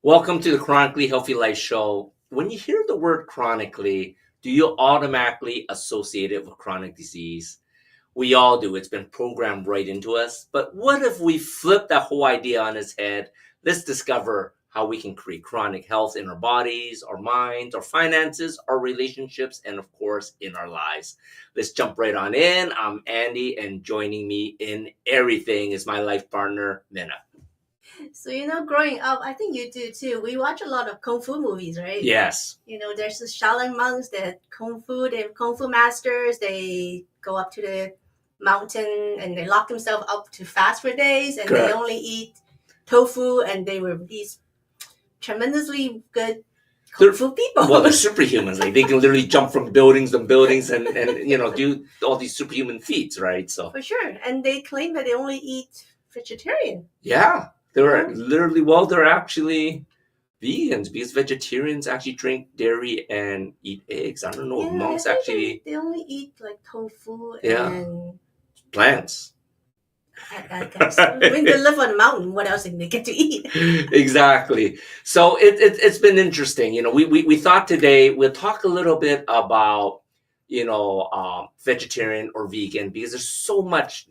Welcome to the Chronically Healthy Life show. When you hear the word chronically, do you automatically associate it with chronic disease? We all do. It's been programmed right into us. But what if we flip that whole idea on its head? Let's discover how we can create chronic health in our bodies, our minds, our finances, our relationships, and of course, in our lives. Let's jump right on in. I'm Andy, and joining me in everything is my life partner, Minna. So, growing up, I think you do too. We watch a lot of Kung Fu movies, right? Yes. There's the Shaolin monks that they're Kung Fu masters. They go up to the mountain and they lock themselves up to fast for days and Correct. they only eat tofu and they were these tremendously good Kung Fu people. Well, they're superhumans. Like they can literally jump from buildings and buildings and do all these superhuman feats, right? So For sure. And they claim that they only eat vegetarian. yeah, they're literally, well, they're actually vegans because vegetarians actually drink dairy and eat eggs. I don't know if monks I think actually they only eat like tofu Yeah. and plants. I guess. When they live on a mountain, what else can they get to eat? Exactly. So it's been interesting. We thought today we'll talk a little bit about vegetarian or vegan because there's so much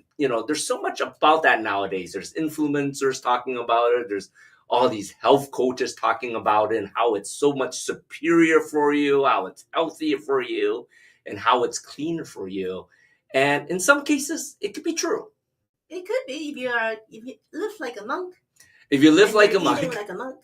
about that nowadays. There's influencers talking about it. There's all these health coaches talking about it and how it's so much superior for you, how it's healthier for you, and how it's cleaner for you. And in some cases, it could be true. It could be if you live like a monk. If you live and like a you're monk, eating like a monk.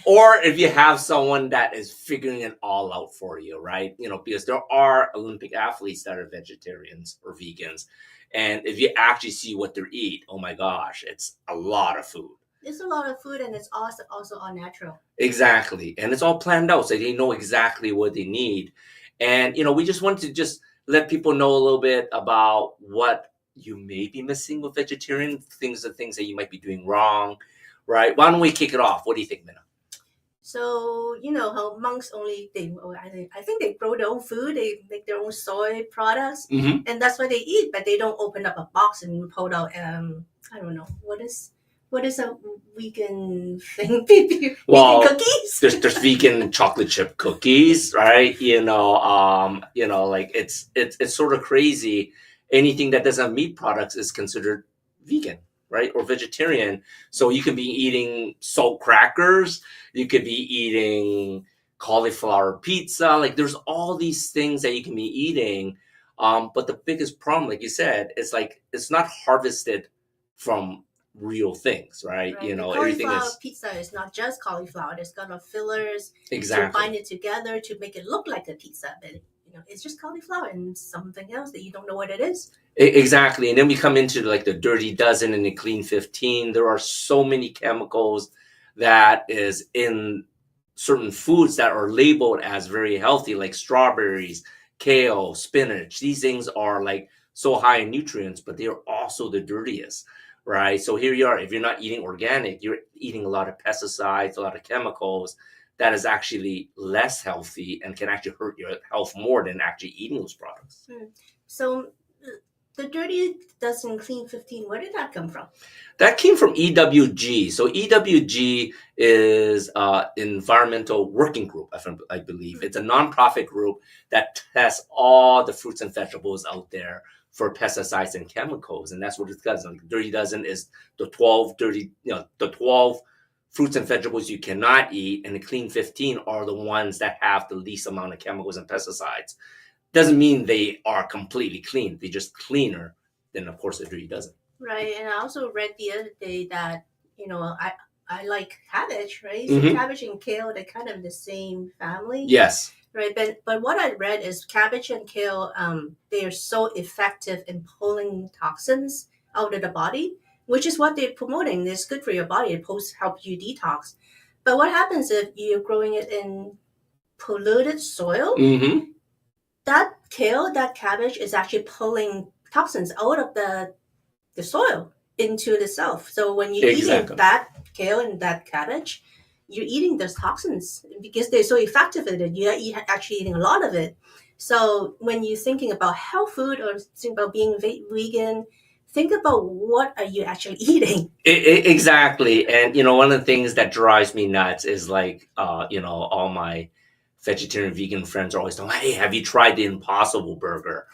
or if you have someone that is figuring it all out for you, right? Because there are Olympic athletes that are vegetarians or vegans. And if you actually see what they eat, oh my gosh, it's a lot of food. It's a lot of food and it's also all natural. Exactly. And it's all planned out. So they know exactly what they need. And, we just want to just let people know a little bit about what you may be missing with vegetarian, things that you might be doing wrong, right? Why don't we kick it off? What do you think, Minna? So, how monks I think they grow their own food, they make their own soy products, Mm-hmm. and that's what they eat, but they don't open up a box and pull out, I don't know, what is a vegan thing? Well, vegan cookies? there's vegan chocolate chip cookies, right? Like it's sort of crazy. Anything that doesn't have meat products is considered vegan, right? Or vegetarian. So you could be eating salt crackers, you could be eating cauliflower pizza. Like there's all these things that you can be eating. But the biggest problem, like you said, is like it's not harvested from real things, right? Right. Everything is Pizza is not just cauliflower. There's got of fillers exactly to bind it together to make it look like a pizza, but it's just cauliflower and something else that you don't know what it is. Exactly. And then we come into like the dirty dozen and the clean 15. There are so many chemicals that is in certain foods that are labeled as very healthy, like strawberries, kale, spinach. These things are like so high in nutrients, but they are also the dirtiest, right? So here you are. If you're not eating organic, you're eating a lot of pesticides, a lot of chemicals that is actually less healthy and can actually hurt your health more than actually eating those products. So the dirty dozen clean 15, where did that come from? That came from EWG. So EWG is Environmental Working Group, I believe. It's a nonprofit group that tests all the fruits and vegetables out there for pesticides and chemicals, and that's what it does. Like Dirty Dozen is the 12 fruits and vegetables you cannot eat, and the clean 15 are the ones that have the least amount of chemicals and pesticides. Doesn't mean they are completely clean. They're just cleaner than, of course, the Dirty Dozen. Right, and I also read the other day that, I like cabbage, right? Mm-hmm. So cabbage and kale, they're kind of the same family. Yes. Right, but what I read is cabbage and kale, they are so effective in pulling toxins out of the body, which is what they're promoting. It's good for your body. It helps you detox. But what happens if you're growing it in polluted soil? Mm-hmm. That kale, that cabbage is actually pulling toxins out of the soil into the self. So when you're eating that kale and that cabbage, you're eating those toxins because they're so effective at it. You're actually eating a lot of it. So when you're thinking about health food or thinking about being vegan, think about what are you actually eating. Exactly. And, one of the things that drives me nuts is like, all my vegetarian vegan friends are always telling, hey, have you tried the Impossible Burger?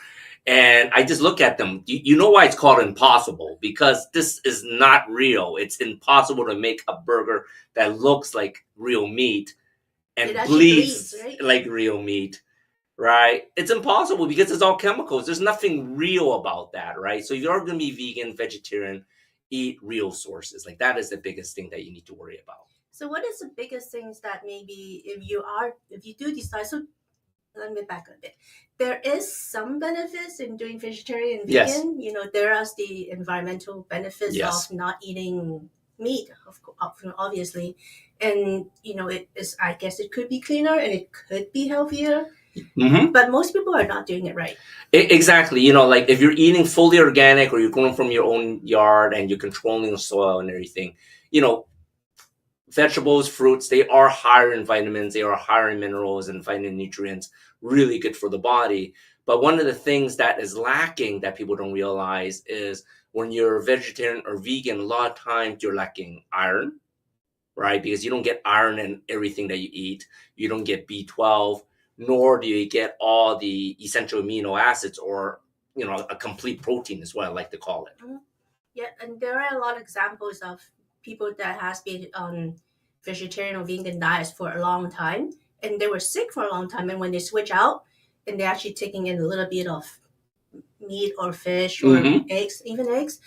And I just look at them. You know why it's called impossible? Because this is not real. It's impossible to make a burger that looks like real meat and It actually bleeds, bleeds right? like real meat, right? It's impossible because it's all chemicals. There's nothing real about that, right? So if you're going to be vegan, vegetarian, eat real sources. Like that is the biggest thing that you need to worry about. So what is the biggest things that maybe if you do decide, so let me back a bit. There is some benefits in doing vegetarian and Yes. vegan. There are the environmental benefits Yes. of not eating meat, obviously. And, it is, I guess it could be cleaner and it could be healthier. Mm-hmm. But most people are not doing it right. Exactly. Like if you're eating fully organic or you're growing from your own yard and you're controlling the soil and everything, vegetables, fruits, they are higher in vitamins, they are higher in minerals and phytonutrients, really good for the body. But one of the things that is lacking that people don't realize is when you're vegetarian or vegan, a lot of times you're lacking iron, right? Because you don't get iron in everything that you eat. You don't get B12, nor do you get all the essential amino acids or, a complete protein is what I like to call it. Mhm. Yeah, and there are a lot of examples of people that has been on vegetarian or vegan diets for a long time, and they were sick for a long time. And when they switch out, and they're actually taking in a little bit of meat or fish or eggs, even eggs,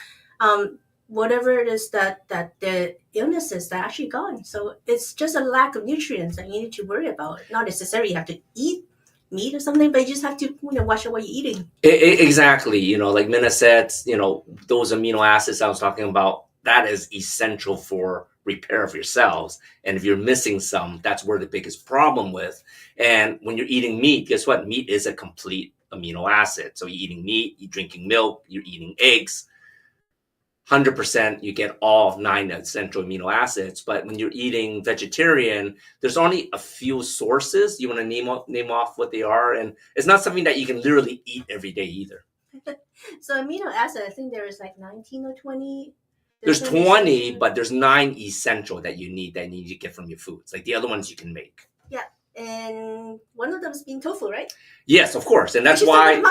whatever it is that the illnesses are actually gone. So it's just a lack of nutrients that you need to worry about. Not necessarily you have to eat meat or something, but you just have to watch out what you're eating. Exactly. Like Minna said, those amino acids I was talking about, that is essential for repair of your cells. And if you're missing some, that's where the biggest problem with. And when you're eating meat, guess what? Meat is a complete amino acid. So you're eating meat, you're drinking milk, you're eating eggs. 100% you get all 9 essential amino acids. But when you're eating vegetarian, there's only a few sources. You want to name off what they are, and it's not something that you can literally eat every day either. So amino acid, I think there is like 19 or 20. There's 20, but there's 9 essential that you need to get from your foods. Like the other ones you can make. Yeah. And one of them is being tofu, right? Yes, of course, and that's why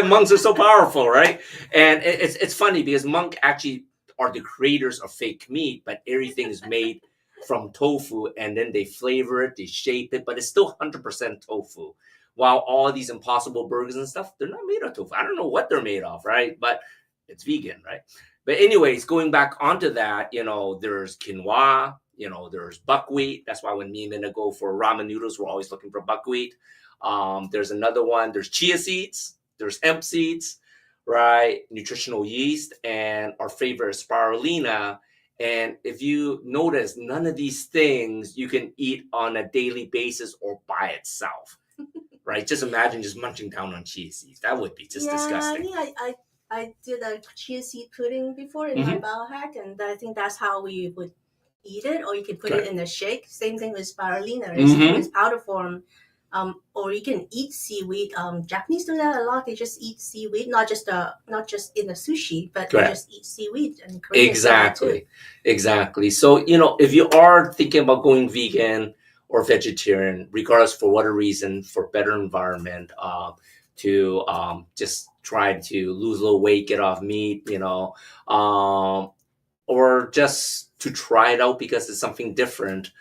monks are so powerful, right? And it's funny because monk actually are the creators of fake meat, but everything is made from tofu, and then they flavor it, they shape it, but it's still 100% tofu. While all these Impossible Burgers and stuff, they're not made of tofu. I don't know what they're made of, right? But it's vegan, right? But anyways, going back onto that, there's quinoa. There's buckwheat. That's why when me and Linda go for ramen noodles, we're always looking for buckwheat. There's another one. There's chia seeds. There's hemp seeds, right? Nutritional yeast, and our favorite spirulina. And if you notice, none of these things you can eat on a daily basis or by itself, right? Just imagine just munching down on chia seeds. That would be just disgusting. Yeah, I did a chia seed pudding before in my biohack, and I think that's how we would eat it. Or you can put it in a shake. Same thing with spirulina. It's powder form. Or you can eat seaweed. Japanese do that a lot. They just eat seaweed, not just in the sushi, but they just eat seaweed. And exactly. So if you are thinking about going vegan or vegetarian, regardless for what reason, for better environment, to just try to lose a little weight, get off meat, or just to try it out because it's something different,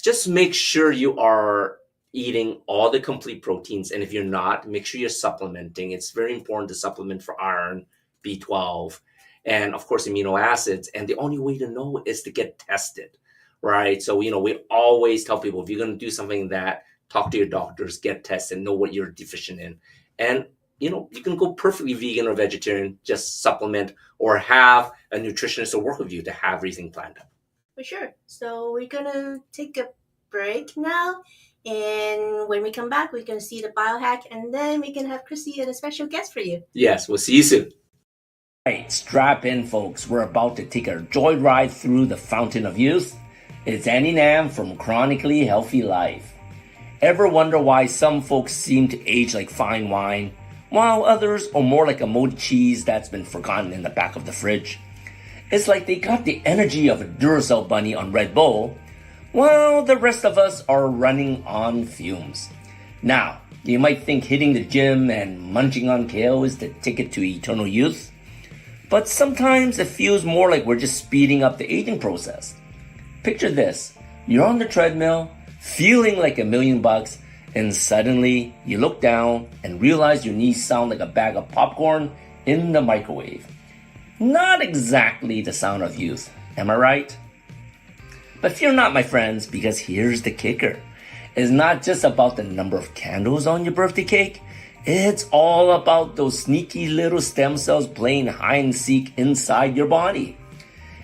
just make sure you are eating all the complete proteins. And if you're not, make sure you're supplementing. It's very important to supplement for iron, B12, and of course, amino acids. And the only way to know is to get tested, right? So, we always tell people, if you're going to do something that, talk to your doctors, get tested, know what you're deficient in. And, you can go perfectly vegan or vegetarian, just supplement or have a nutritionist to work with you to have everything planned out. For sure. So we're going to take a break now. And when we come back, we're going to see the biohack, and then we can have Chrissy and a special guest for you. Yes, we'll see you soon. All right, strap in, folks. We're about to take a joyride through the fountain of youth. It's Annie Nam from Chronically Healthy Life. Ever wonder why some folks seem to age like fine wine? while others are more like a moldy cheese that's been forgotten in the back of the fridge. It's like they got the energy of a Duracell bunny on Red Bull, while the rest of us are running on fumes. Now, you might think hitting the gym and munching on kale is the ticket to eternal youth, but sometimes it feels more like we're just speeding up the aging process. Picture this, you're on the treadmill, feeling like $1,000,000, and suddenly you look down and realize your knees sound like a bag of popcorn in the microwave. Not exactly the sound of youth, am I right? But fear not, my friends, because here's the kicker. It's not just about the number of candles on your birthday cake. It's all about those sneaky little stem cells playing hide and seek inside your body.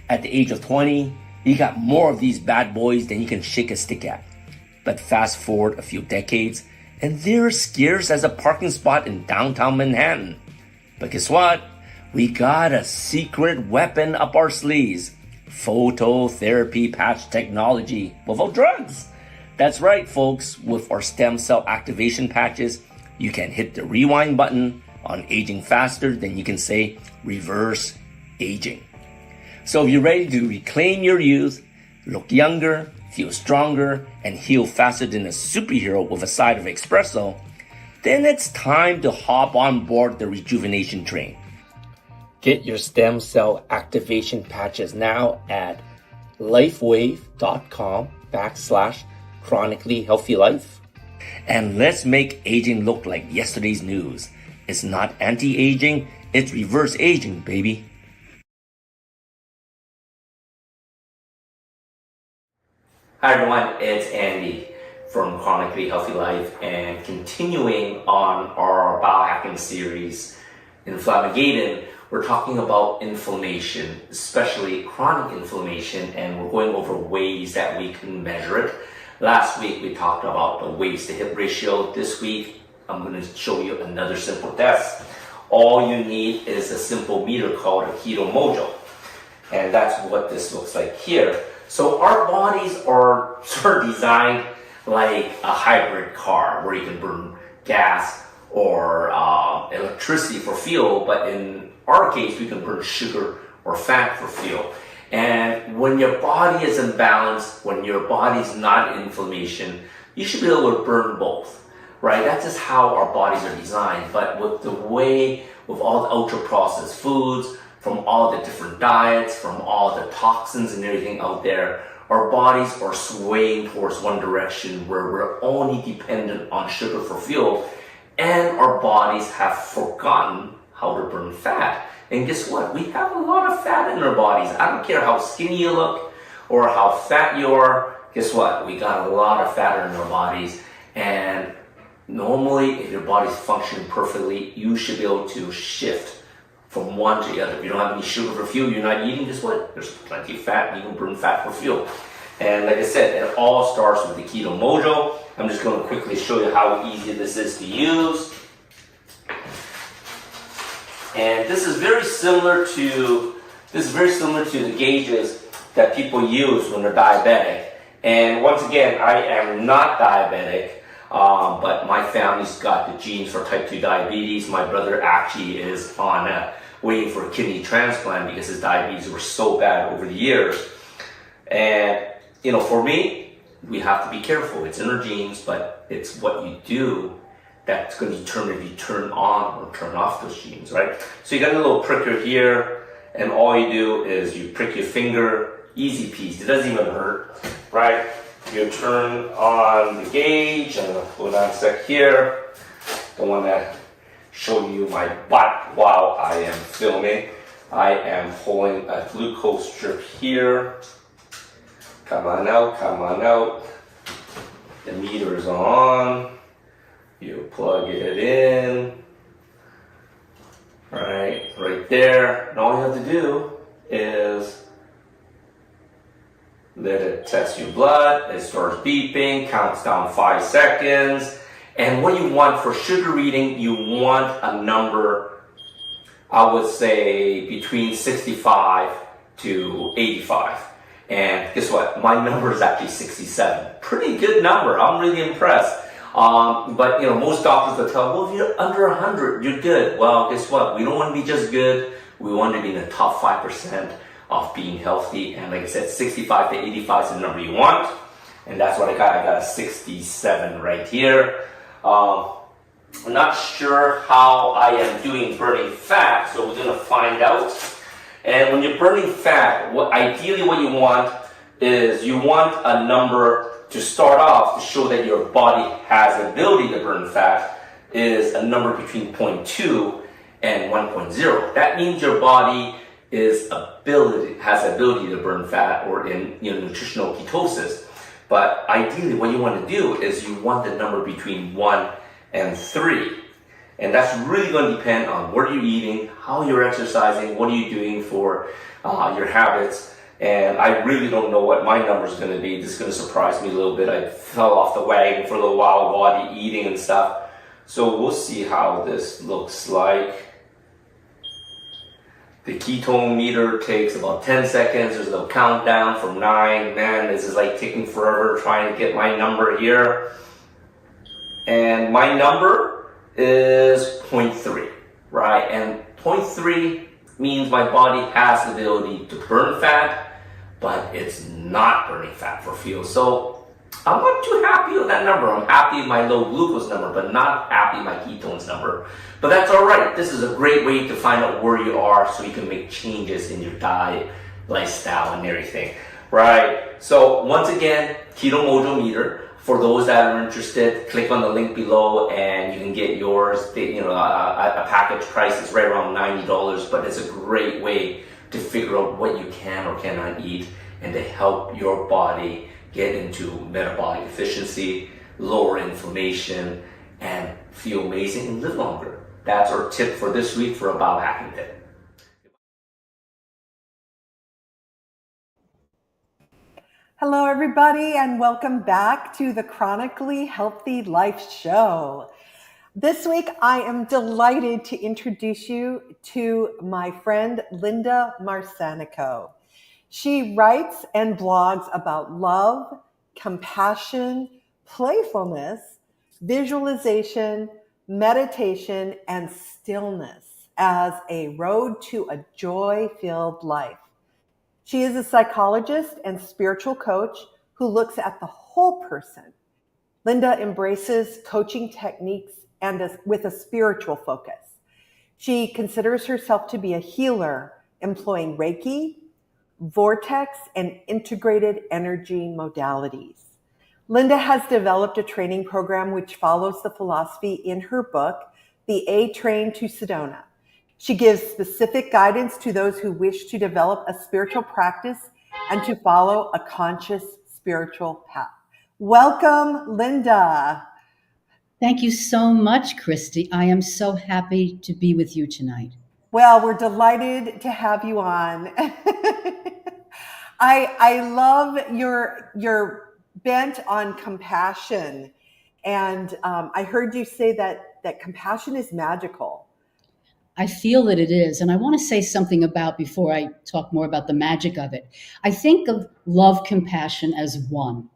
At the age of 20, you got more of these bad boys than you can shake a stick at. But fast forward a few decades, and they're scarce as a parking spot in downtown Manhattan. But guess what? We got a secret weapon up our sleeves. Phototherapy patch technology without drugs. That's right, folks. With our stem cell activation patches, you can hit the rewind button on aging faster than you can say reverse aging. So if you're ready to reclaim your youth, look younger, feel stronger, and heal faster than a superhero with a side of espresso, then it's time to hop on board the rejuvenation train. Get your stem cell activation patches now at lifewave.com/chronically healthy life. And let's make aging look like yesterday's news. It's not anti-aging, it's reverse aging, baby. Hi everyone, it's Andy from Chronically Healthy Life, and continuing on our biohacking series, Inflammo-geddon, we're talking about inflammation, especially chronic inflammation, and we're going over ways that we can measure it. Last week we talked about the waist to hip ratio. This week I'm going to show you another simple test. All you need is a simple meter called a keto mojo, and that's what this looks like here. So our bodies are sort of designed like a hybrid car where you can burn gas or electricity for fuel, but in our case we can burn sugar or fat for fuel. And when your body is imbalanced, when your body's not in inflammation, you should be able to burn both, right? That's just how our bodies are designed. But with all the ultra processed foods, from all the different diets, from all the toxins and everything out there, our bodies are swaying towards one direction where we're only dependent on sugar for fuel, and our bodies have forgotten how to burn fat. And guess what? We have a lot of fat in our bodies. I don't care how skinny you look or how fat you are. Guess what? We got a lot of fat in our bodies. And normally, if your body's functioning perfectly, you should be able to shift from one to the other. If you don't have any sugar for fuel, you're not eating, guess what? There's plenty of fat, and you can burn fat for fuel. And like I said, it all starts with the keto mojo. I'm just going to quickly show you how easy this is to use. And this is very similar to the gauges that people use when they're diabetic. And once again, I am not diabetic, but my family's got the genes for type 2 diabetes. My brother actually is on waiting for a kidney transplant because his diabetes were so bad over the years. And for me, we have to be careful. It's in our genes, but it's what you do that's going to determine if you turn on or turn off those genes, right? So you got a little pricker here, and all you do is you prick your finger, easy peasy. It doesn't even hurt, right? You turn on the gauge, and hold on a sec here. Don't want to show you my butt while I am filming. I am holding a glucose strip here. Come on out, come on out. The meter is on. You plug it in, right there. And all you have to do is let it test your blood. It starts beeping, counts down 5 seconds. And what you want for sugar reading, you want a number, I would say between 65 to 85. And guess what? My number is actually 67. Pretty good number. I'm really impressed. But most doctors will tell, well, if you're under 100, you're good. Well, guess what? We don't want to be just good. We want to be in the top 5% of being healthy. And like I said, 65 to 85 is the number you want. And that's what I got. I got a 67 right here. I'm not sure how I am doing burning fat, so we're going to find out. And when you're burning fat, ideally what you want is you want a number to start off to show that your body has the ability to burn fat is a number between 0.2 and 1.0. That means your body has the ability to burn fat or in nutritional ketosis. But ideally what you want to do is you want the number between 1 and 3. And that's really going to depend on what you're eating, how you're exercising, what are you doing for your habits. And I really don't know what my number is going to be. This is going to surprise me a little bit. I fell off the wagon for a little while, body eating and stuff. So we'll see how this looks like. The ketone meter takes about 10 seconds. There's a countdown from 9. Man, this is like taking forever trying to get my number here. And my number is 0.3, right? And 0.3 means my body has the ability to burn fat, but it's not burning fat for fuel. So I'm not too happy with that number. I'm happy with my low glucose number, but not happy with my ketones number. But that's all right. This is a great way to find out where you are so you can make changes in your diet, lifestyle, and everything, right? So once again, Keto Mojo Meter. For those that are interested, click on the link below and you can get yours. A package price is right around $90, but it's a great way to figure out what you can or cannot eat and to help your body get into metabolic efficiency, lower inflammation, and feel amazing and live longer. That's our tip for this week for a biohacking tip. Hello, everybody, and welcome back to the Chronically Healthy Life show. This week, I am delighted to introduce you to my friend, Linda Marsanico. She writes and blogs about love, compassion, playfulness, visualization, meditation, and stillness as a road to a joy-filled life. She is a psychologist and spiritual coach who looks at the whole person. Linda embraces coaching techniques with a spiritual focus. She considers herself to be a healer, employing Reiki, vortex, and integrated energy modalities. Linda has developed a training program which follows the philosophy in her book, The A Train to Sedona. She gives specific guidance to those who wish to develop a spiritual practice and to follow a conscious spiritual path. Welcome, Linda. Thank you so much, Christy. I am so happy to be with you tonight. Well, we're delighted to have you on. I love your bent on compassion. And I heard you say that compassion is magical. I feel that it is. And I want to say something before I talk more about the magic of it. I think of love, compassion as one.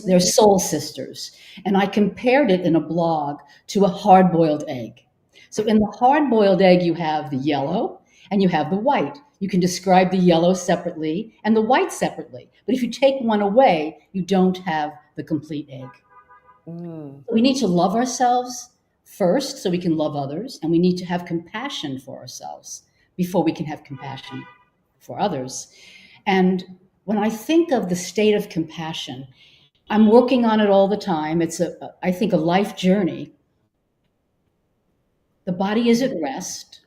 They're soul sisters. And I compared it in a blog to a hard-boiled egg. So in the hard-boiled egg, you have the yellow and you have the white. You can describe the yellow separately and the white separately. But if you take one away, you don't have the complete egg. We need to love ourselves first so we can love others, and we need to have compassion for ourselves before we can have compassion for others. And when I think of the state of compassion, I'm working on it all the time. It's I think a life journey. The body is at rest.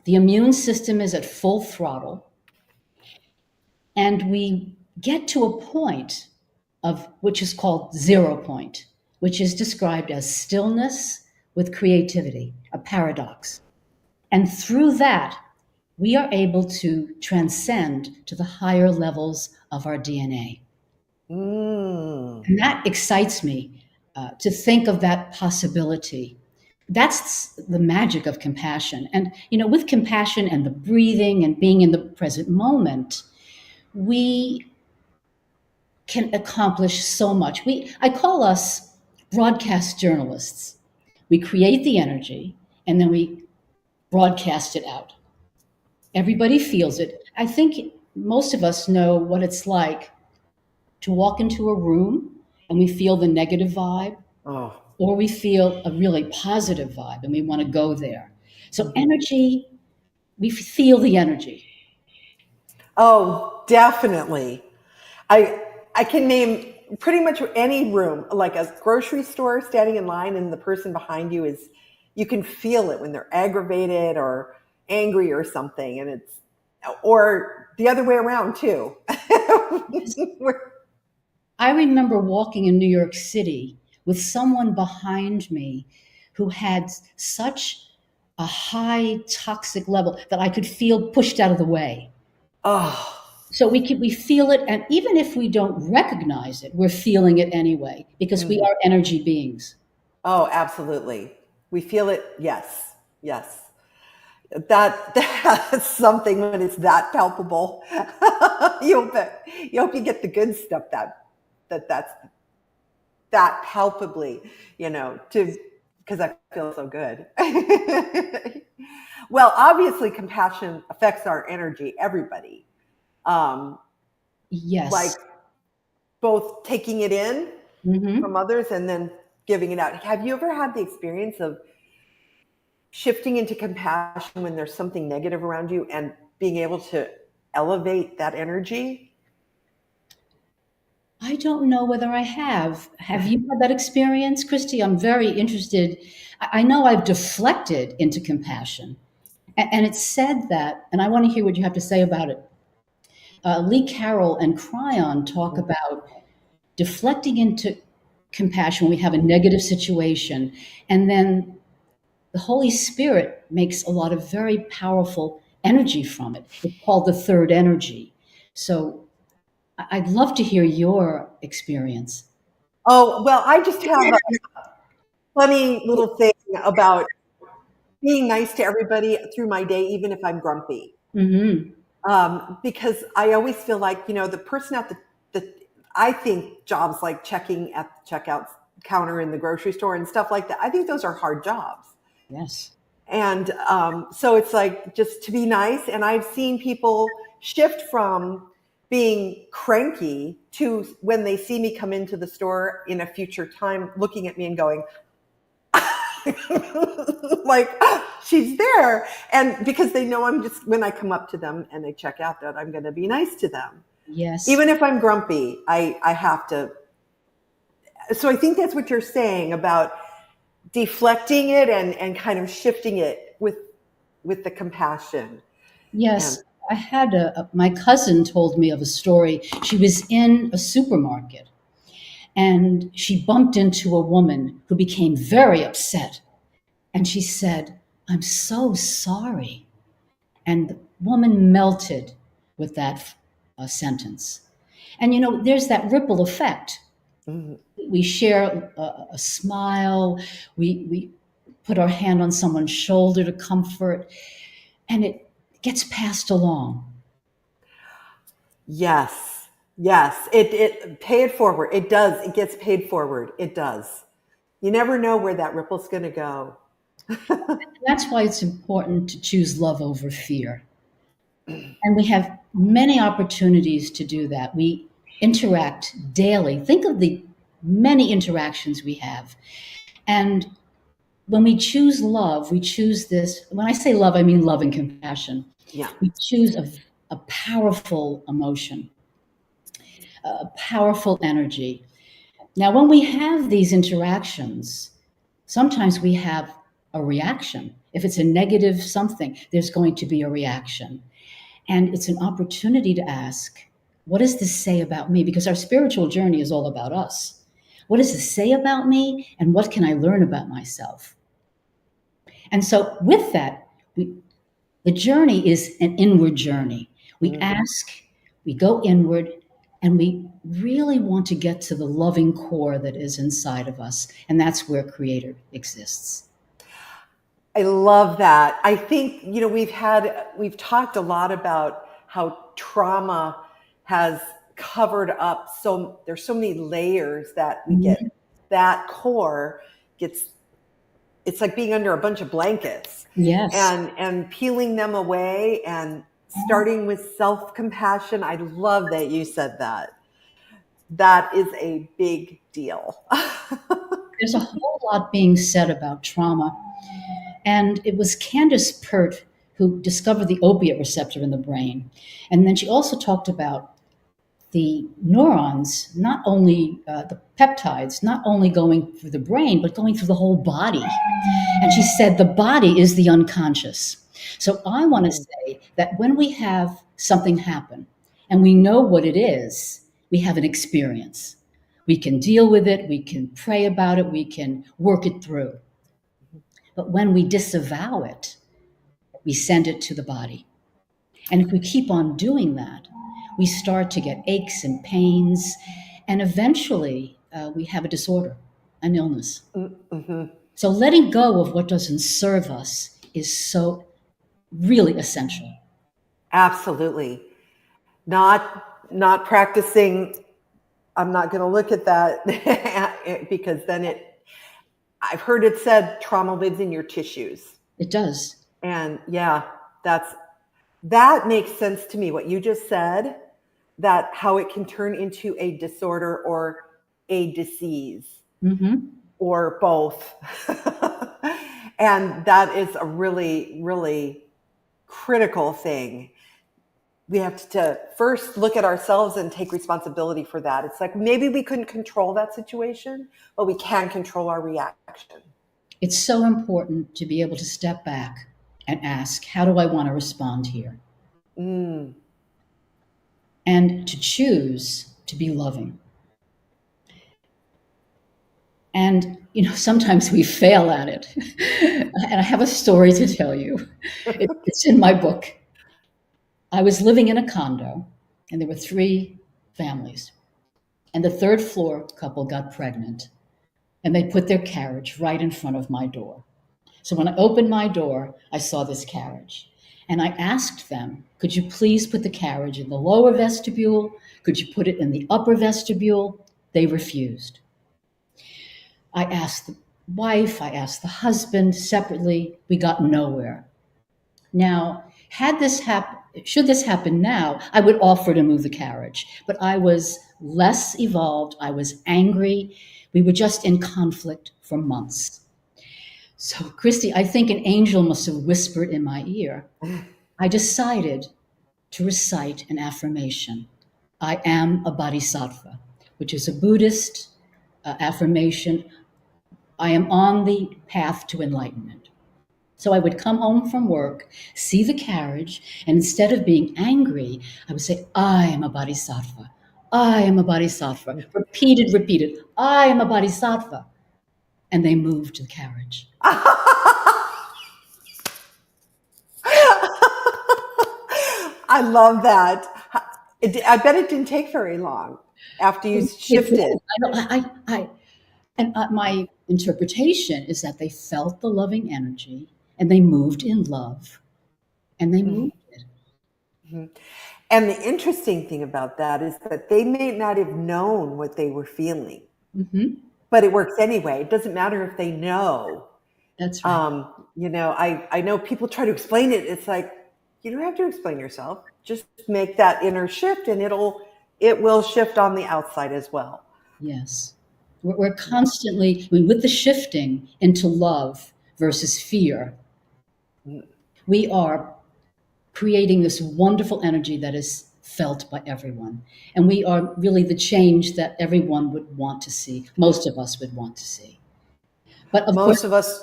The immune system is at full throttle. And we get to a point which is called 0 point, which is described as stillness with creativity, a paradox. And through that, we are able to transcend to the higher levels of our DNA. And that excites me to think of that possibility. That's the magic of compassion. And, with compassion and the breathing and being in the present moment, we can accomplish so much. I call us broadcast journalists. We create the energy and then we broadcast it out. Everybody feels it. I think most of us know what it's like to walk into a room and we feel the negative vibe, Oh, or we feel a really positive vibe and we want to go there. So, energy, we feel the energy. oh, definitely. I can name pretty much any room, like a grocery store, standing in line, and the person behind you is, you can feel it when they're aggravated or angry or something, and it's, or the other way around too. I remember walking in New York City with someone behind me who had such a high toxic level that I could feel pushed out of the way. Oh, So we feel it, and even if we don't recognize it, we're feeling it anyway because we are energy beings. oh, absolutely. We feel it. Yes, yes. That's something when it's that palpable. you hope you get the good stuff that's that palpably, to, because I feel so good. Well, obviously, compassion affects our energy. Everybody, like Yes. both taking it in from others and then giving it out. Have you ever had the experience of shifting into compassion when there's something negative around you and being able to elevate that energy? I don't know whether I have. Have you had that experience, Christy? I'm very interested. I know I've deflected into compassion. And it's said that, and I want to hear what you have to say about it. Lee Carroll and Cryon talk about deflecting into compassion when we have a negative situation. And then the Holy Spirit makes a lot of very powerful energy from it. It's called the third energy. So I'd love to hear your experience. Oh, well, I just have a funny little thing about being nice to everybody through my day, even if I'm grumpy. Because I always feel like, the person at I think jobs like checking at the checkout counter in the grocery store and stuff like that, I think those are hard jobs. Yes. And so it's like just to be nice. And I've seen people shift from being cranky to, when they see me come into the store in a future time, looking at me and going, like, she's there. And because they know I'm just, when I come up to them and they check out, that I'm going to be nice to them. Yes. Even if I'm grumpy, I have to. So I think that's what you're saying about deflecting it and kind of shifting it with the compassion. Yes. And I had my cousin told me of a story. She was in a supermarket and she bumped into a woman who became very upset. And she said, "I'm so sorry." And the woman melted with that sentence. And there's that ripple effect. mhm. We share a smile, we put our hand on someone's shoulder to comfort, and it gets passed along. Yes, yes. It pay it forward. It does. It gets paid forward. It does. You never know where that ripple's going to go. That's why it's important to choose love over fear. And we have many opportunities to do that. We interact daily. Think of the many interactions we have. And when we choose love, we choose this. When I say love, I mean love and compassion. Yeah. We choose a powerful emotion, a powerful energy. Now, when we have these interactions, sometimes we have a reaction. If it's a negative something, there's going to be a reaction. And it's an opportunity to ask, what does this say about me? Because our spiritual journey is all about us. What does this say about me? And what can I learn about myself? And so, with that, the journey is an inward journey. We ask, we go inward, and we really want to get to the loving core that is inside of us. And that's where Creator exists. I love that. I think, we've talked a lot about how trauma has covered up. So there's so many layers that we get, that core gets, it's like being under a bunch of blankets. Yes. And peeling them away and starting with self-compassion. I love that you said that. That is a big deal. There's a whole lot being said about trauma. And it was Candace Pert who discovered the opiate receptor in the brain. And then she also talked about the neurons, not only the peptides, not only going through the brain, but going through the whole body. And she said the body is the unconscious. So I want to say that when we have something happen and we know what it is, we have an experience. We can deal with it, we can pray about it, we can work it through. But when we disavow it, we send it to the body. And if we keep on doing that, we start to get aches and pains, and eventually we have a disorder, an illness. Mm-hmm. So letting go of what doesn't serve us is so really essential. Absolutely. Not practicing, I'm not going to look at that because then I've heard it said trauma lives in your tissues. It does. And yeah, that makes sense to me. What you just said, that how it can turn into a disorder or a disease, or both. And that is a really, really critical thing. We have to first look at ourselves and take responsibility for that. It's like maybe we couldn't control that situation, but we can control our reaction. It's so important to be able to step back and ask, how do I want to respond here? And to choose to be loving. And, sometimes we fail at it. And I have a story to tell you. It's in my book. I was living in a condo, and there were 3 families. And the 3rd floor couple got pregnant, and they put their carriage right in front of my door. So when I opened my door, I saw this carriage. And I asked them, could you please put the carriage in the lower vestibule? Could you put it in the upper vestibule? They refused. I asked the wife, I asked the husband separately. We got nowhere. Now, should this happen now, I would offer to move the carriage. But I was less evolved. I was angry. We were just in conflict for months. So, Christy, I think an angel must have whispered in my ear. I decided to recite an affirmation. I am a bodhisattva, which is a Buddhist affirmation. I am on the path to enlightenment. So I would come home from work, see the carriage, and instead of being angry, I would say, I am a bodhisattva. I am a bodhisattva. Repeated. I am a bodhisattva. And they moved the carriage. I love that. I bet it didn't take very long after you shifted. My interpretation is that they felt the loving energy and they moved in love and they moved it. And the interesting thing about that is that they may not have known what they were feeling, but it works anyway. It doesn't matter if they know. That's right. I know people try to explain it. It's like, you don't have to explain yourself. Just make that inner shift and it will shift on the outside as well. Yes. We're constantly, with the shifting into love versus fear, we are creating this wonderful energy that is felt by everyone. And we are really the change that everyone would want to see. Most of us would want to see. But most of us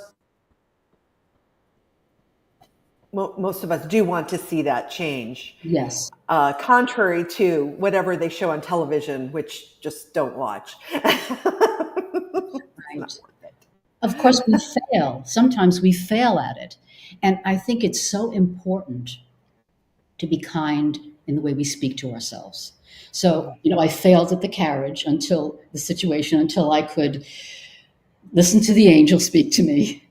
do want to see that change. Yes. Contrary to whatever they show on television, which just don't watch. Right. Of course, we fail. Sometimes we fail at it. And I think it's so important to be kind in the way we speak to ourselves. So, I failed at the carriage until I could listen to the angel speak to me.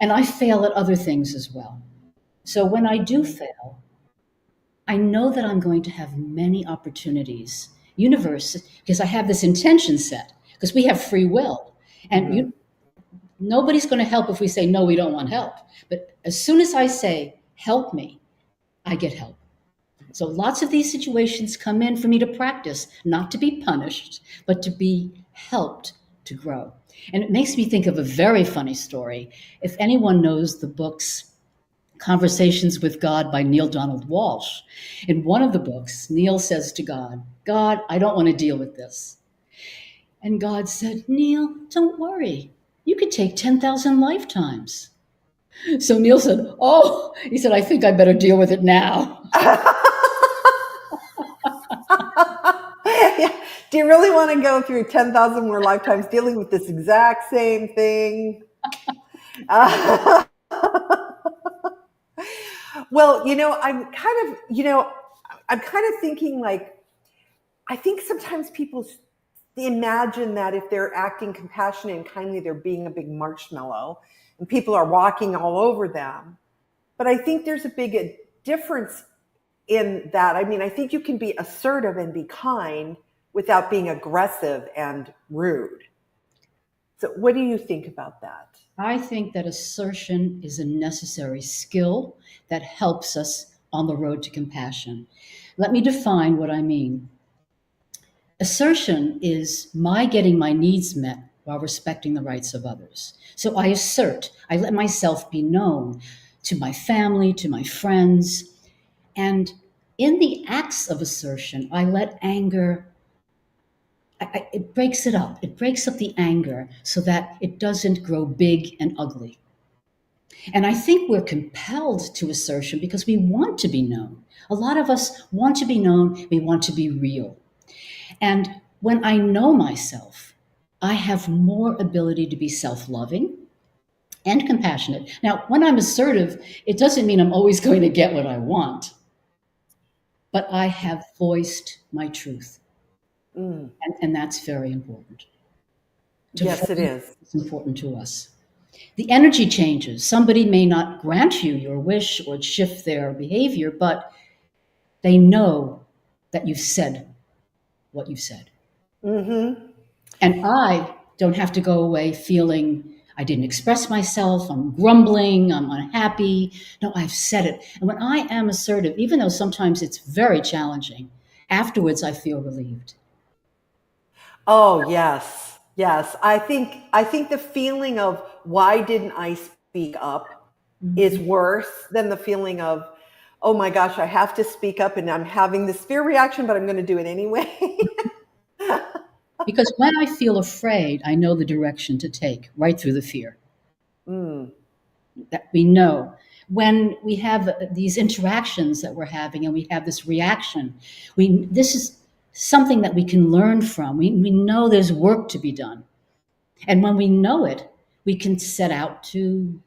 And I fail at other things as well. So when I do fail, I know that I'm going to have many opportunities. Universe, because I have this intention set, because we have free will. And nobody's going to help if we say, no, we don't want help. But as soon as I say, help me, I get help. So lots of these situations come in for me to practice, not to be punished, but to be helped to grow. And it makes me think of a very funny story. If anyone knows the books Conversations with God by Neil Donald Walsh, in one of the books, Neil says to God, God, I don't want to deal with this. And God said, Neil, don't worry. You could take 10,000 lifetimes. So Neil said, oh, he said, I think I better deal with it now. Yeah. Do you really want to go through 10,000 more lifetimes dealing with this exact same thing? Well, I'm kind of thinking like, I think sometimes people imagine that if they're acting compassionate and kindly, they're being a big marshmallow and people are walking all over them. But I think there's a big difference in that. I mean, I think you can be assertive and be kind without being aggressive and rude. So what do you think about that? I think that assertion is a necessary skill that helps us on the road to compassion. Let me define what I mean. Assertion is my getting my needs met while respecting the rights of others. So I assert, I let myself be known to my family, to my friends. And in the acts of assertion, I let anger, it breaks it up. It breaks up the anger so that it doesn't grow big and ugly. And I think we're compelled to assertion because we want to be known. A lot of us want to be known. We want to be real. And when I know myself, I have more ability to be self-loving and compassionate. Now, when I'm assertive, it doesn't mean I'm always going to get what I want, but I have voiced my truth. And that's very important. Yes, it is. It's important to us. The energy changes. Somebody may not grant you your wish or shift their behavior, but they know that you've said what you've said. Mm-hmm. And I don't have to go away feeling I didn't express myself, I'm grumbling, I'm unhappy. No, I've said it. And when I am assertive, even though sometimes it's very challenging, afterwards I feel relieved. Oh, yes. Yes. I think the feeling of why didn't I speak up is worse than the feeling of, oh my gosh, I have to speak up and I'm having this fear reaction, but I'm going to do it anyway. Because when I feel afraid, I know the direction to take right through the fear. That we know. When we have these interactions that we're having and we have this reaction, this is something that we can learn from. We know there's work to be done. And when we know it, we can set out to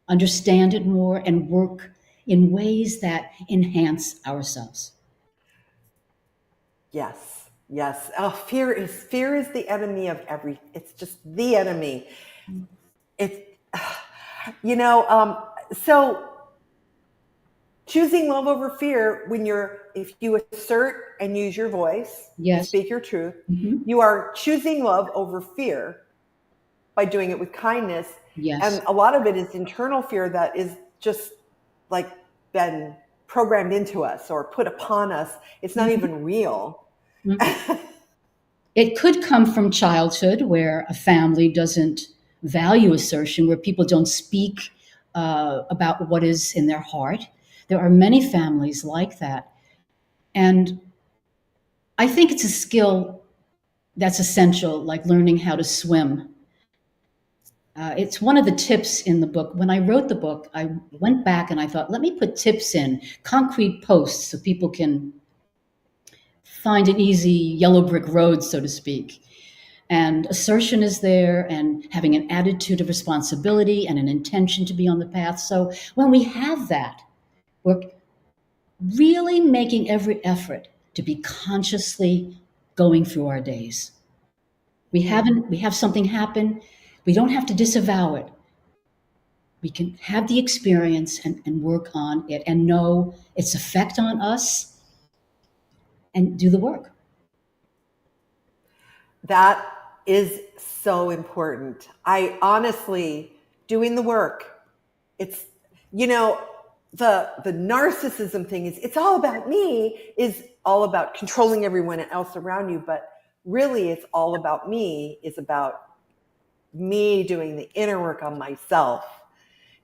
understand it more and work in ways that enhance ourselves. Yes. Yes. Oh, fear is the enemy of it's just the enemy. So choosing love over fear, if you assert and use your voice, Yes. speak your truth, you are choosing love over fear by doing it with kindness. Yes. And a lot of it is internal fear that is just like been programmed into us or put upon us. It's not even real. It could come from childhood where a family doesn't value assertion, where people don't speak about what is in their heart. There are many families like that. And I think it's a skill that's essential, like learning how to swim. It's one of the tips in the book. When I wrote the book, I went back and I thought, let me put tips in, concrete posts so people can find an easy yellow brick road, so to speak. And assertion is there, and having an attitude of responsibility and an intention to be on the path. So when we have that, we're really making every effort to be consciously going through our days. We have something happen. We don't have to disavow it. We can have the experience and work on it and know its effect on us and do the work. That is so important. I honestly, doing the work, it's, you know, the narcissism thing is, it's all about me, is all about controlling everyone else around you. But really, it's all about me, is about me doing the inner work on myself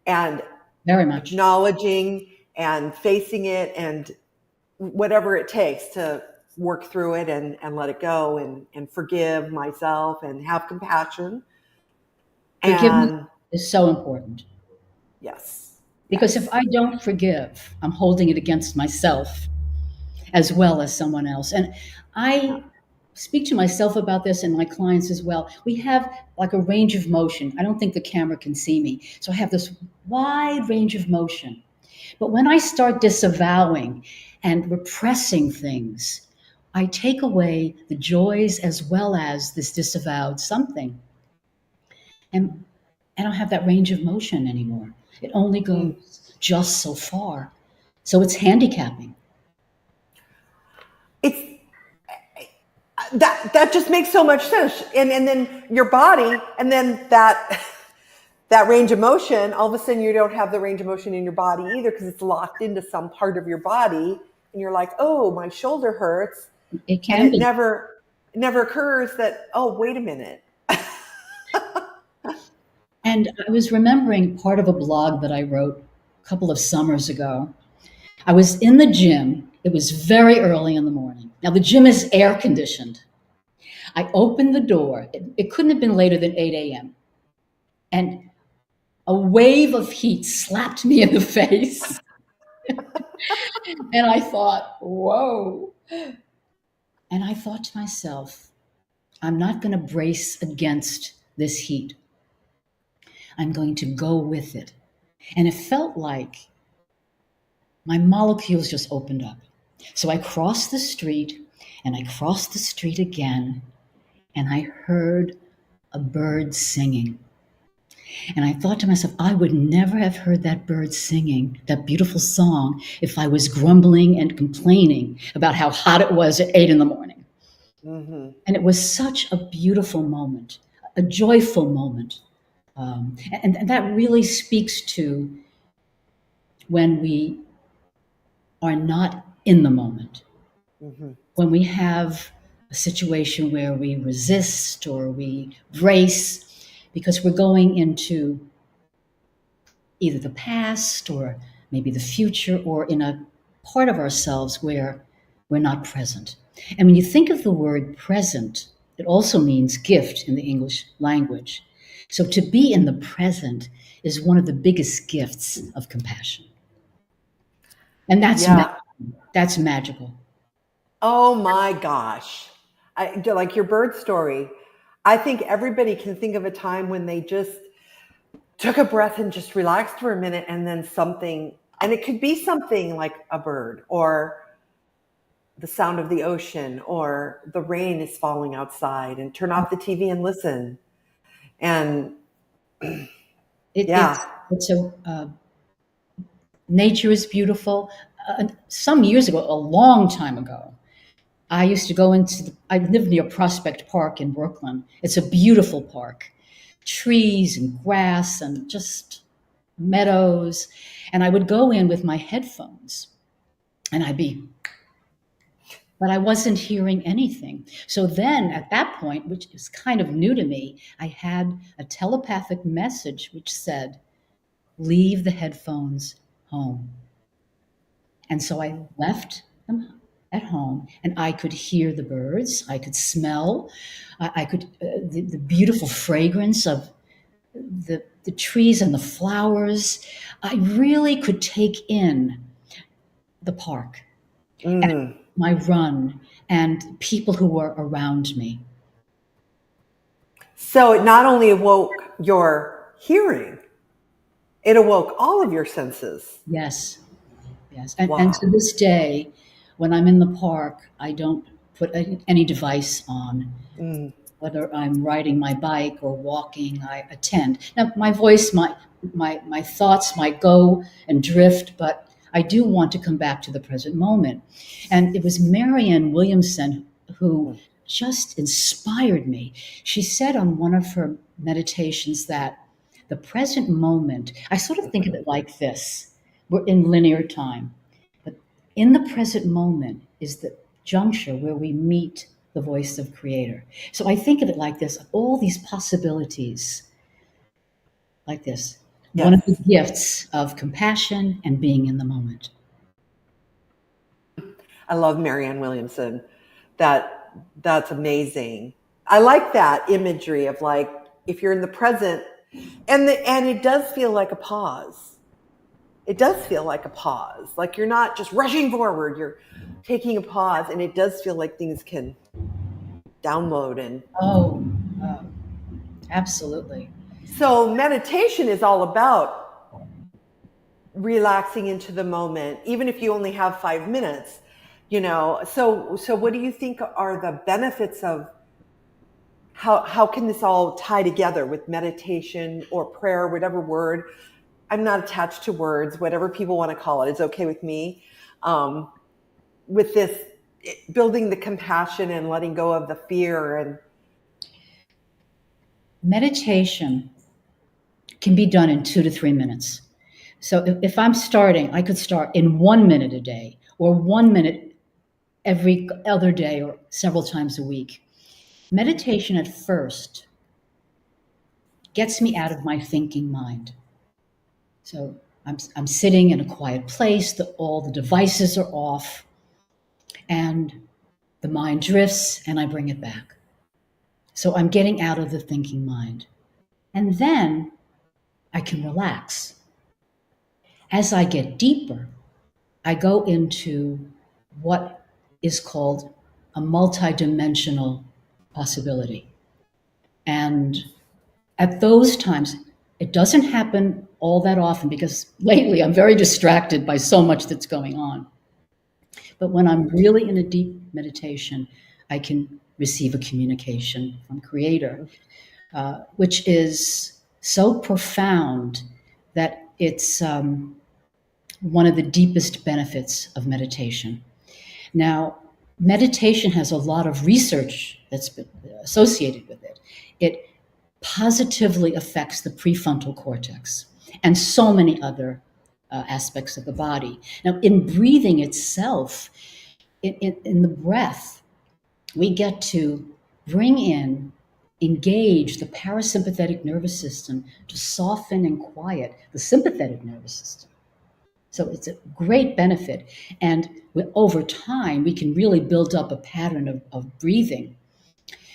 and Very much. acknowledging and facing it and whatever it takes to work through it and let it go and forgive myself and have compassion. Forgiveness And is so important. yes. Because Yes. if I don't forgive, I'm holding it against myself as well as someone else. And I speak to myself about this and my clients as well. We have like a range of motion. I don't think the camera can see me. So I have this wide range of motion. But when I start disavowing and repressing things, I take away the joys as well as this disavowed something. And I don't have that range of motion anymore. It only goes just so far. So it's handicapping. It's that just makes so much sense. And then your body, and then that range of motion, all of a sudden you don't have the range of motion in your body either, because it's locked into some part of your body, and you're like, oh, my shoulder hurts. It can And be. it never occurs that, oh, wait a minute. And I was remembering part of a blog that I wrote a couple of summers ago. I was in the gym. It was very early in the morning. Now, the gym is air conditioned. I opened the door. It couldn't have been later than 8 a.m. And a wave of heat slapped me in the face. And I thought, whoa. And I thought to myself, I'm not going to brace against this heat. I'm going to go with it. And it felt like my molecules just opened up. So I crossed the street, and I crossed the street again, and I heard a bird singing. And I thought to myself, I would never have heard that bird singing, that beautiful song, if I was grumbling and complaining about how hot it was at 8 in the morning. Mm-hmm. And it was such a beautiful moment, a joyful moment. And that really speaks to when we are not in the moment. Mm-hmm. When we have a situation where we resist or we brace because we're going into either the past or maybe the future, or in a part of ourselves where we're not present. And when you think of the word present, it also means gift in the English language. So to be in the present is one of the biggest gifts of compassion. And that's magical. Oh my gosh. Like your bird story. I think everybody can think of a time when they just took a breath and just relaxed for a minute, and then something, and it could be something like a bird or the sound of the ocean or the rain is falling outside, and turn off the TV and listen. And Nature is beautiful. Some years ago, a long time ago, I used to go I live near Prospect Park in Brooklyn. It's a beautiful park, trees and grass and just meadows. And I would go in with my headphones and but I wasn't hearing anything. So then at that point, which is kind of new to me, I had a telepathic message which said, leave the headphones home. And so I left them at home, and I could hear the birds. I could smell. I could the beautiful fragrance of the trees and the flowers. I really could take in the park, and my run, and people who were around me. So it not only awoke your hearing, it awoke all of your senses. Yes. And, Wow. and to this day, when I'm in the park, I don't put any device on. Whether I'm riding my bike or walking, I attend. Now, my voice, my thoughts might go and drift, but I do want to come back to the present moment. And it was Marianne Williamson who just inspired me. She said on one of her meditations that the present moment, I sort of think of it like this. We're in linear time, but in the present moment is the juncture where we meet the voice of Creator. So I think of it like this, all these possibilities like this. Yes. One of the gifts of compassion and being in the moment. I love Marianne Williamson. That's amazing. I like that imagery of like, if you're in the present, and it does feel like a pause. It does feel like a pause. Like you're not just rushing forward, you're taking a pause, and it does feel like things can download. And Absolutely. so meditation is all about relaxing into the moment, even if you only have 5 minutes, so what do you think are the benefits of how can this all tie together with meditation or prayer, whatever word? I'm not attached to words, whatever people want to call it. It's okay with me. With this building the compassion and letting go of the fear. And meditation can be done in 2 to 3 minutes. So if I'm starting, I could start in 1 minute a day or 1 minute every other day or several times a week. Meditation at first gets me out of my thinking mind. So I'm sitting in a quiet place, all the devices are off, and the mind drifts and I bring it back. So I'm getting out of the thinking mind. And then I can relax. As I get deeper, I go into what is called a multidimensional possibility. And at those times, it doesn't happen all that often because lately I'm very distracted by so much that's going on. But when I'm really in a deep meditation, I can receive a communication from Creator, which is so profound that it's one of the deepest benefits of meditation. Now, meditation has a lot of research that's been associated with it. It positively affects the prefrontal cortex and so many other aspects of the body. Now, in breathing itself, in the breath, we get to bring in, engage the parasympathetic nervous system to soften and quiet the sympathetic nervous system. So it's a great benefit. And over time, we can really build up a pattern of breathing.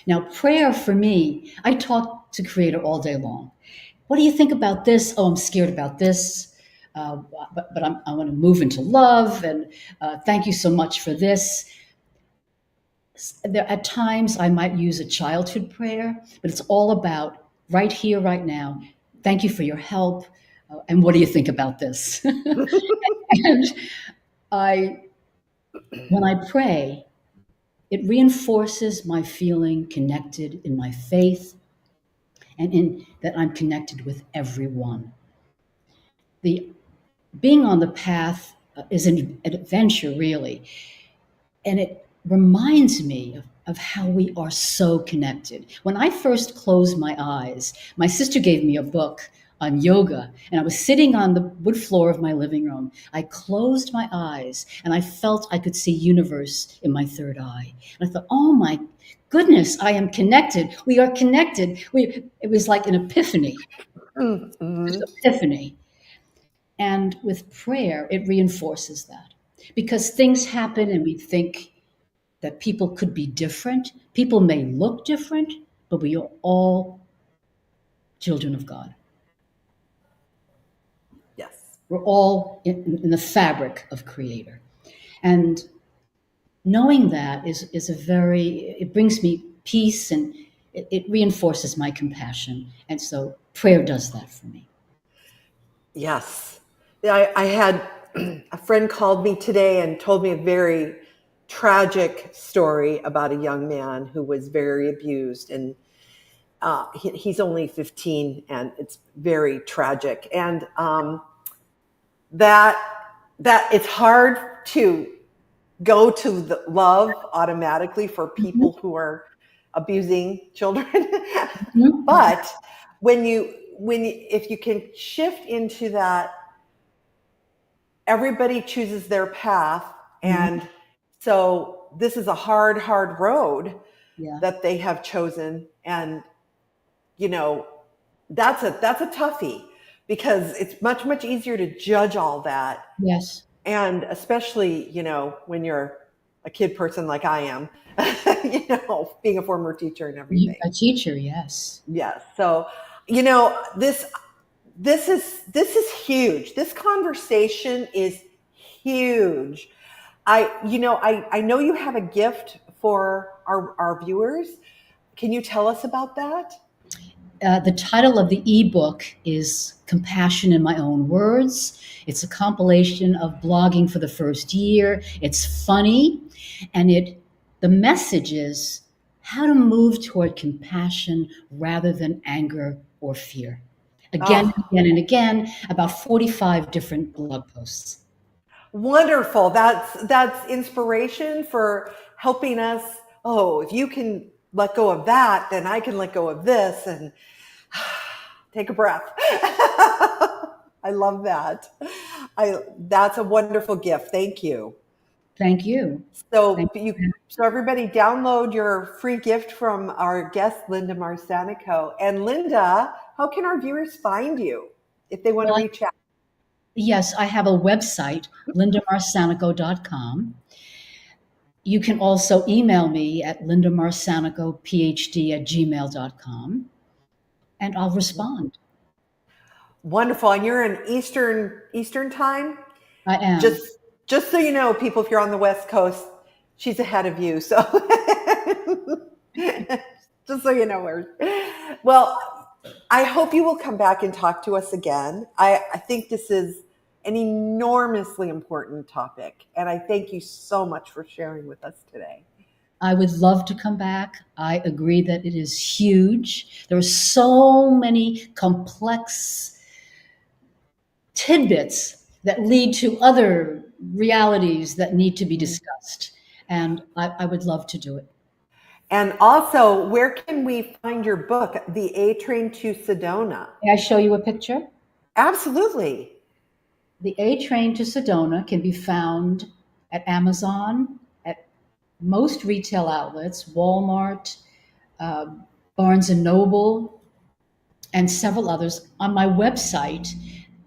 Now, prayer for me, I talk to Creator all day long. What do you think about this? Oh, I'm scared about this. But I want to move into love. And thank you so much for this. At times, I might use a childhood prayer, but it's all about right here, right now. Thank you for your help. And what do you think about this? And when I pray, it reinforces my feeling connected in my faith and in that I'm connected with everyone. Being on the path is an adventure, really. And it reminds me of how we are so connected. When I first closed my eyes, my sister gave me a book on yoga, and I was sitting on the wood floor of my living room. I closed my eyes, and I felt I could see universe in my third eye. And I thought, oh my goodness, I am connected. We are connected. It was like an epiphany. mm-hmm. Epiphany. And with prayer, it reinforces that. Because things happen and we think that people could be different. People may look different, but we are all children of God. Yes. We're all in the fabric of Creator. And knowing that it brings me peace and it reinforces my compassion. And so prayer does that for me. Yes. I had a friend called me today and told me a very tragic story about a young man who was very abused, and he's only 15, and it's very tragic. And that it's hard to go to the love automatically for people who are abusing children. Mhm. But if you can shift into that, everybody chooses their path. Mhm. And so this is a hard road Yeah. that they have chosen. And, you know, that's a toughie, because it's much easier to judge all that. Yes. And especially, you know, when you're a kid person like I am, you know, being a former teacher and everything. A teacher, yes. Yes. So, you know, this is huge. This conversation is huge. I know you have a gift for our viewers. Can you tell us about that? The title of the ebook is Compassion in My Own Words. It's a compilation of blogging for the first year. It's funny, and the message is how to move toward compassion rather than anger or fear. Again and Oh, again and again, about 45 different blog posts. wonderful. That's inspiration for helping us. Oh, if you can let go of that, then I can let go of this, and take a breath. I love that. That's a wonderful gift. Thank you. Thank you. Thank So everybody download your free gift from our guest, Linda Marsanico. And Linda, how can our viewers find you if they want to Well, reach out? yes, I have a website, lindamarsanico.com. You can also email me at lindamarsanicopHD@gmail.com, and I'll respond. Wonderful. And you're in Eastern time? I am. Just just so you know, people, if you're on the West Coast, she's ahead of you. So just so you know where. Well, I hope you will come back and talk to us again. I think this is an enormously important topic. And I thank you so much for sharing with us today. I would love to come back. I agree that it is huge. There are so many complex tidbits that lead to other realities that need to be discussed. And I would love to do it. And also, where can we find your book, The A Train to Sedona? May I show you a picture? Absolutely. The A Train to Sedona can be found at Amazon, at most retail outlets, Walmart, uh, Barnes and Noble, and several others. On my website,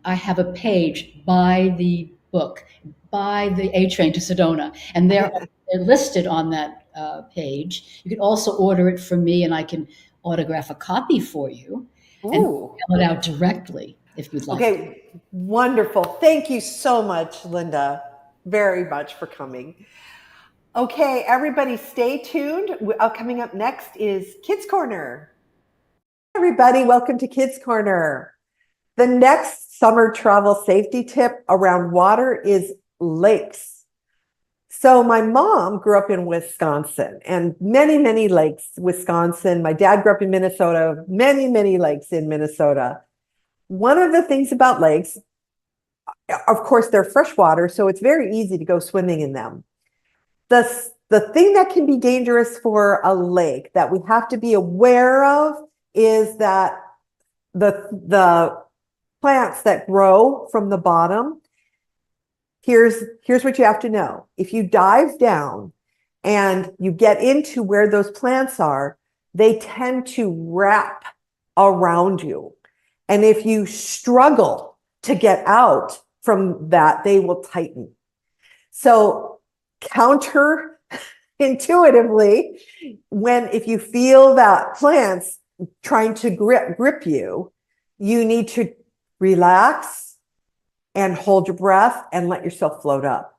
I have a page by the book, by the A Train to Sedona, and they're listed on that page. You can also order it from me, and I can autograph a copy for you and Ooh. mail it out directly if you'd like. Okay, wonderful. Thank you so much, Linda, very much for coming. Okay, everybody stay tuned. Coming up next is Kids Corner. Everybody, welcome to Kids Corner. The next summer travel safety tip around water is lakes. So my mom grew up in Wisconsin, and many lakes, Wisconsin. My dad grew up in Minnesota, many lakes in Minnesota. One of the things about lakes, of course, they're freshwater, so it's very easy to go swimming in them. The thing that can be dangerous for a lake that we have to be aware of is that the plants that grow from the bottom, here's what you have to know. If you dive down and you get into where those plants are, they tend to wrap around you. And if you struggle to get out from that, they will tighten. So counterintuitively, if you feel that plants trying to grip you, you need to relax and hold your breath and let yourself float up.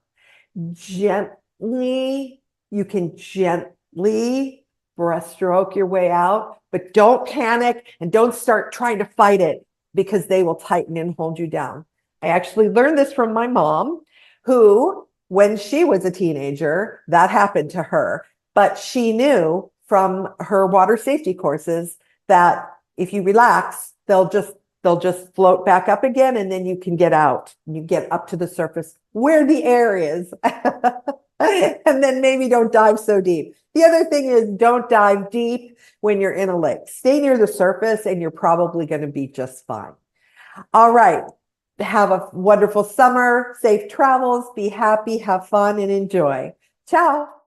Gently, you can gently breaststroke your way out, but don't panic and don't start trying to fight it, because they will tighten and hold you down. I actually learned this from my mom, who, when she was a teenager, that happened to her. But she knew from her water safety courses that if you relax, they'll just float back up again, and then you can get out. You get up to the surface where the air is. And then maybe don't dive so deep. The other thing is don't dive deep when you're in a lake. Stay near the surface and you're probably going to be just fine. All right. Have a wonderful summer, safe travels, be happy, have fun, and enjoy. Ciao.